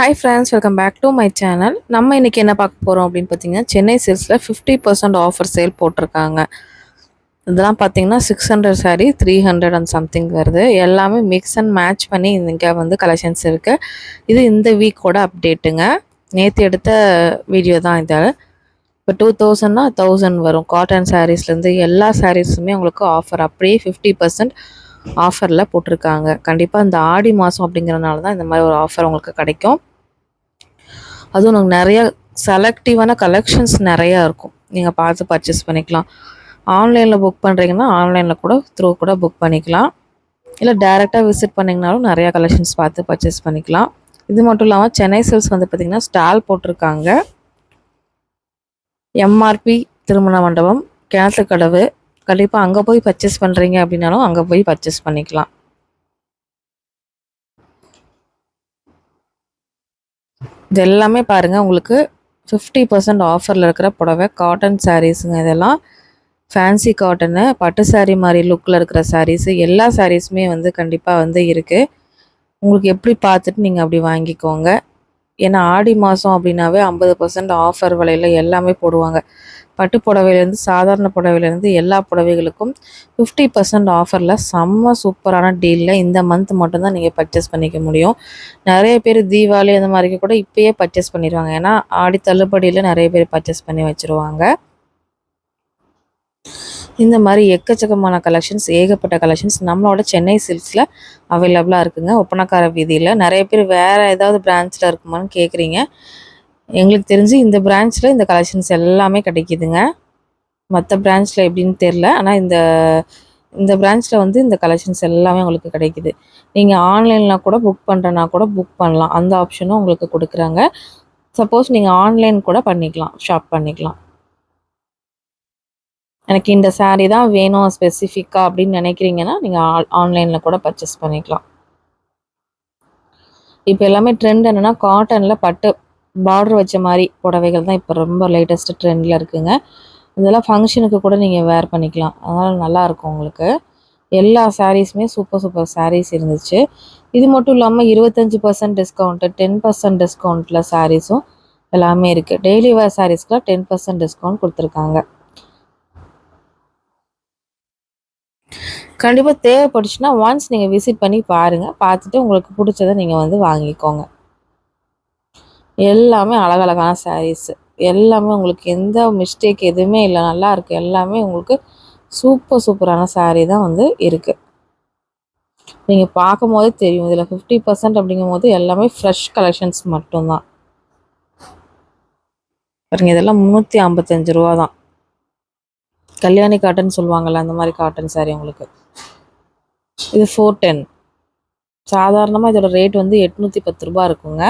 Hi friends, welcome back to my channel. நம்ம இன்றைக்கி என்ன பார்க்க போகிறோம் அப்படின்னு பார்த்தீங்கன்னா, சென்னை சில்க்ஸில் 50% ஆஃபர் சேல் போட்டிருக்காங்க. இதெல்லாம் பார்த்தீங்கன்னா 600 சாரீ 300 அண்ட் சம்திங் வருது. எல்லாமே மிக்ஸ் அண்ட் மேட்ச் பண்ணி இங்கே வந்து கலெக்ஷன்ஸ் இருக்குது. இது இந்த வீக்கோட அப்டேட்டுங்க. நேற்று எடுத்த வீடியோ தான் இது. இப்போ 2000னா 1000 வரும். காட்டன் சாரீஸ்லேருந்து எல்லா சாரீஸுமே உங்களுக்கு ஆஃபர் அப்படியே 50% ஆஃபரில் போட்டிருக்காங்க. கண்டிப்பாக இந்த ஆடி மாதம் அப்படிங்கிறனால தான் இந்த மாதிரி ஒரு ஆஃபர் உங்களுக்கு கிடைக்கும். அதுவும் நமக்கு நிறைய செலக்டிவான கலெக்ஷன்ஸ் நிறையா இருக்கும். நீங்கள் பார்த்து பர்ச்சேஸ் பண்ணிக்கலாம். ஆன்லைனில் புக் பண்ணுறீங்கன்னா ஆன்லைனில் கூட புக் பண்ணிக்கலாம். இல்லை டேரெக்டாக விசிட் பண்ணிங்கனாலும் நிறையா கலெக்ஷன்ஸ் பார்த்து பர்ச்சேஸ் பண்ணிக்கலாம். இது மட்டும் இல்லாமல் சென்னை சில்க்ஸ் வந்து பார்த்திங்கன்னா ஸ்டால் போட்டிருக்காங்க. எம்ஆர்பி திருமண மண்டபம், கிணத்துக்கடவு. கண்டிப்பாக அங்கே போய் பர்ச்சேஸ் பண்ணுறீங்க அப்படின்னாலும் அங்கே போய் பர்ச்சேஸ் பண்ணிக்கலாம். இது எல்லாமே பாருங்கள், உங்களுக்கு 50% ஆஃபரில் இருக்கிற புடவை காட்டன் சாரீஸுங்க. இதெல்லாம் ஃபேன்சி காட்டனு, பட்டு சாரீ மாதிரி லுக்கில் இருக்கிற சாரீஸு, எல்லா சாரீஸுமே வந்து கண்டிப்பாக வந்து இருக்குது. உங்களுக்கு எப்படி பார்த்துட்டு நீங்கள் அப்படி வாங்கிக்கோங்க. ஏன்னா ஆடி மாதம் அப்படின்னாவே 50% ஆஃபர் விலையில் எல்லாமே போடுவாங்க. பட்டு புடவையிலேருந்து சாதாரண புடவையிலேருந்து எல்லா புடவைகளுக்கும் 50% ஆஃபரில் செம்ம சூப்பரான டீலில் இந்த மந்த் மட்டும்தான் நீங்கள் பர்ச்சேஸ் பண்ணிக்க முடியும். நிறைய பேர் தீபாவளி அந்த மாதிரிக்கு கூட இப்போயே பர்ச்சேஸ் பண்ணிடுவாங்க. ஏன்னா ஆடி தள்ளுபடியில் நிறைய பேர் பர்ச்சேஸ் பண்ணி வச்சுருவாங்க. இந்த மாதிரி எக்கச்சக்கமான கலெக்ஷன்ஸ், ஏகப்பட்ட கலெக்ஷன்ஸ் நம்மளோட சென்னை சில்க்ஸில் அவைலபிளாக இருக்குதுங்க. ஒப்பனக்கார வீதியில். நிறைய பேர் வேறு ஏதாவது பிரான்ச்சில் இருக்குமான்னு கேட்குறீங்க. எங்களுக்கு தெரிஞ்சு இந்த பிரான்ச்சில் இந்த கலெக்ஷன்ஸ் எல்லாமே கிடைக்கிதுங்க. மற்ற பிரான்ச்சில் எப்படின்னு தெரில. ஆனால் இந்த பிரான்ச்சில் வந்து இந்த கலெக்ஷன்ஸ் எல்லாமே உங்களுக்கு கிடைக்கிது. நீங்கள் ஆன்லைனில் கூட புக் பண்ணுறனா கூட புக் பண்ணலாம். அந்த ஆப்ஷனும் உங்களுக்கு கொடுக்குறாங்க. சப்போஸ் நீங்கள் ஆன்லைன் கூட பண்ணிக்கலாம், ஷாப் பண்ணிக்கலாம். எனக்கு இந்த சாரீ தான் வேணும் ஸ்பெசிஃபிக்காக அப்படின்னு நினைக்கிறீங்கன்னா நீங்கள் ஆன்லைனில் கூட பர்ச்சேஸ் பண்ணிக்கலாம். இப்போ எல்லாமே ட்ரெண்ட் என்னென்னா காட்டனில் பட்டு பார்டர் வச்ச மாதிரி புடவைகள் தான் இப்போ ரொம்ப லேட்டஸ்ட்டு ட்ரெண்டில் இருக்குதுங்க. இதெல்லாம் ஃபங்க்ஷனுக்கு கூட நீங்கள் வேர் பண்ணிக்கலாம். அதனால் நல்லாயிருக்கும் உங்களுக்கு. எல்லா சாரீஸுமே சூப்பர் சாரீஸ் இருந்துச்சு. இது மட்டும் இல்லாமல் 25% டிஸ்கவுண்ட்டு, 10% டிஸ்கவுண்ட்டில் சாரீஸும் எல்லாமே இருக்குது. டெய்லி வேர் சாரீஸ்க்குலாம் 10% டிஸ்கவுண்ட் கொடுத்துருக்காங்க. கண்டிப்பாக தேவைப்பட்டுச்சுன்னா ஒன்ஸ் நீங்கள் விசிட் பண்ணி பாருங்கள். பார்த்துட்டு உங்களுக்கு பிடிச்சதை நீங்கள் வந்து வாங்கிக்கோங்க. எல்லாமே அழகழகான சாரீஸு. எல்லாமே உங்களுக்கு எந்த மிஸ்டேக் எதுவுமே இல்லை, நல்லாயிருக்கு. எல்லாமே உங்களுக்கு சூப்பரான சாரீ தான் வந்து இருக்குது. நீங்கள் பார்க்கும் போதே தெரியும். இதில் 50% அப்படிங்கும் போது எல்லாமே ஃப்ரெஷ் கலெக்ஷன்ஸ் மட்டும்தான். பாருங்கள், இதெல்லாம் 355 ரூபா தான். கல்யாணி காட்டன் சொல்லுவாங்கள்ல, அந்த மாதிரி காட்டன் சாரீ உங்களுக்கு. இது 410. சாதாரணமாக இதோட ரேட் வந்து 810 ரூபா இருக்குங்க.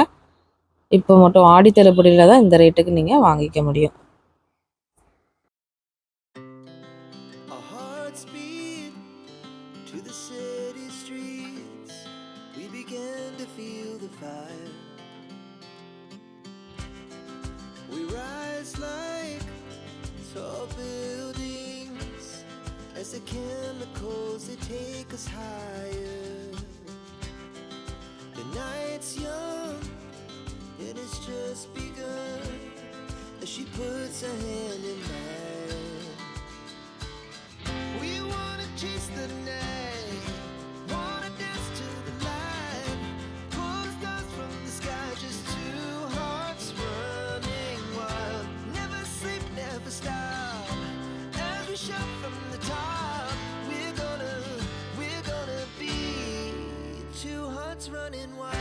இப்போ மட்டும் ஆடி தள்ளுபடியில் தான் இந்த ரேட்டுக்கு நீங்கள் வாங்கிக்க முடியும். As the chemicals they take us higher. The night's young and it's just begun. As she puts her hand in mine, we wanna chase the night, wanna dance to the light, pull the stars from the sky, just two hearts running wild. Never sleep, never stop, as we shout from the top. Running wild.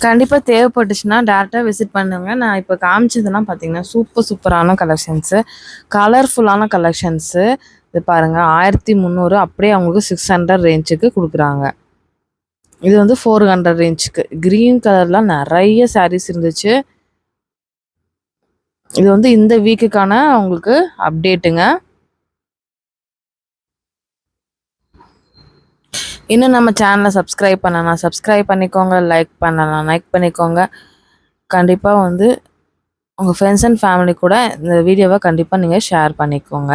கண்டிப்பாக தேவைப்பட்டுச்சுன்னா டேரெக்டாக visit பண்ணுங்க. நான் இப்போ காமிச்சதெல்லாம் பார்த்தீங்கன்னா சூப்பரான collections, கலர்ஃபுல்லான collections. இது பாருங்கள் 1300 அப்படியே அவங்களுக்கு 600 ரேஞ்சுக்கு கொடுக்குறாங்க. இது வந்து 400 ரேஞ்சுக்கு. க்ரீன் கலர்லாம் நிறைய சாரீஸ் இருந்துச்சு. இது வந்து இந்த வீக்குக்கான உங்களுக்கு அப்டேட்டுங்க. இன்னும் நம்ம சேனலை சப்ஸ்கிரைப் பண்ணலாம், சப்ஸ்கிரைப் பண்ணிக்கோங்க. லைக் பண்ணலாம், லைக் பண்ணிக்கோங்க. கண்டிப்பாக வந்து உங்கள் ஃப்ரெண்ட்ஸ் அண்ட் ஃபேமிலி கூட இந்த வீடியோவை கண்டிப்பாக நீங்கள் ஷேர் பண்ணிக்கோங்க.